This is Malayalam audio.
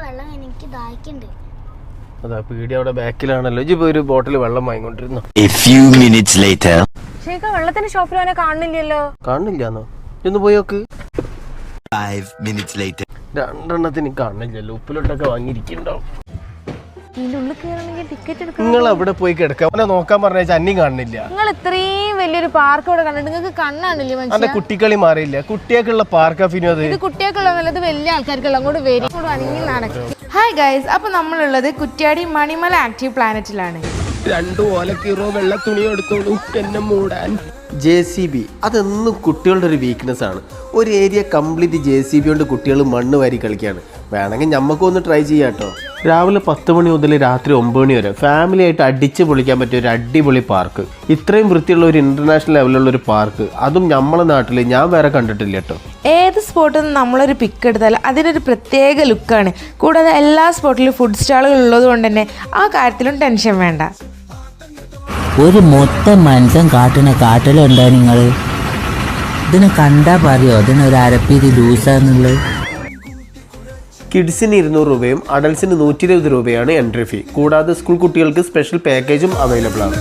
വെള്ളം എനിക്ക് ദാഹിക്കുന്നുണ്ട്. അതാ പീടി അവിടെ ബാക്കിലാണല്ലോ. ഇജ്ജ് പോയി ഒരു ബോട്ടിൽ വെള്ളം വാങ്ങിക്കൊണ്ടിരുന്നു. വെള്ളത്തിന്റെ ഷോപ്പിൽ അവനെ കാണുന്നില്ലല്ലോ. കാണുന്നില്ലാന്നോ? ഒന്ന് പോയി നോക്ക്. 5 minutes later. രണ്ടെണ്ണത്തിന് കാണുന്നില്ലല്ലോ. ഉപ്പിലോട്ടൊക്കെ വാങ്ങിയിരിക്കണ്ടോ? നിങ്ങൾ അവിടെ പോയി കിടക്കാം. അവനെ നോക്കാൻ പറഞ്ഞാൽ അന്യം കാണുന്നില്ല. നിങ്ങൾ ഇത്രയും വലിയൊരു പാർക്ക് ഇവിടെ കണ്ടിട്ട് നിങ്ങൾക്ക് കണ്ണാണില്ലേ? അന്റെ കുട്ടിക്കളി മാറിയില്ല. കുട്ടികൾക്കുള്ള പാർക്കാ ഫിനോദ്. ഇത് കുട്ടികൾക്കുള്ളത് വലിയ ആൾക്കാർക്കുള്ള അങ്ങോട്ട് വരും നടക്കും. ഹായ് ഗൈസ്, അപ്പൊ നമ്മളുള്ളത് കുറ്റ്യാടി മണിമല ആക്റ്റീവ് പ്ലാനറ്റിലാണ്. 2 ഓലക്കീറോ വെള്ള തുണി എടുത്തോളൂ എന്നെ മൂടാൻ. JCB അതെന്നും കുട്ടികളുടെ ഒരു വീക്ക്നെസ് ആണ്. ഒരു ഏരിയ കംപ്ലീറ്റ് JCB കൊണ്ട് കുട്ടികൾ മണ്ണ് വാരി കളിക്കുകയാണ്. വേണമെങ്കിൽ ഞമ്മക്കും ഒന്ന് ട്രൈ ചെയ്യാം കേട്ടോ. രാവിലെ 10 മണി മുതൽ രാത്രി 9 മണി വരെ ഫാമിലി ആയിട്ട് അടിച്ച് പൊളിക്കാൻ പറ്റിയ ഒരു അടിപൊളി പാർക്ക്. ഇത്രയും വൃത്തിയുള്ള ഒരു ഇന്റർനാഷണൽ ലെവലുള്ള ഒരു പാർക്ക്, അതും നമ്മളെ നാട്ടിൽ ഞാൻ വേറെ കണ്ടിട്ടില്ല കേട്ടോ. ഏത് സ്പോട്ടിൽ നിന്ന് നമ്മളൊരു പിക്ക് എടുത്താൽ അതിനൊരു പ്രത്യേക ലുക്കാണ്. കൂടാതെ എല്ലാ സ്പോട്ടിലും ഫുഡ് സ്റ്റാളുകൾ ഉള്ളത് കൊണ്ട് തന്നെ ആ കാര്യത്തിലും ടെൻഷൻ വേണ്ട. ഒരു മൊത്തം മനുഷ്യൻ കാട്ടിലുണ്ടോ നിങ്ങൾ? ഇതിനെ കണ്ടാ പറയോ ഇതിനൊരു അരപ്പീതി ലൂസാന്നുള്ളത്? കിഡ്സിന് 200 രൂപയും അഡൽസിന് 120 രൂപയാണ് എൻട്രി ഫീ. കൂടാതെ സ്കൂൾ കുട്ടികൾക്ക് സ്പെഷ്യൽ പാക്കേജും അവൈലബിൾ ആണ്.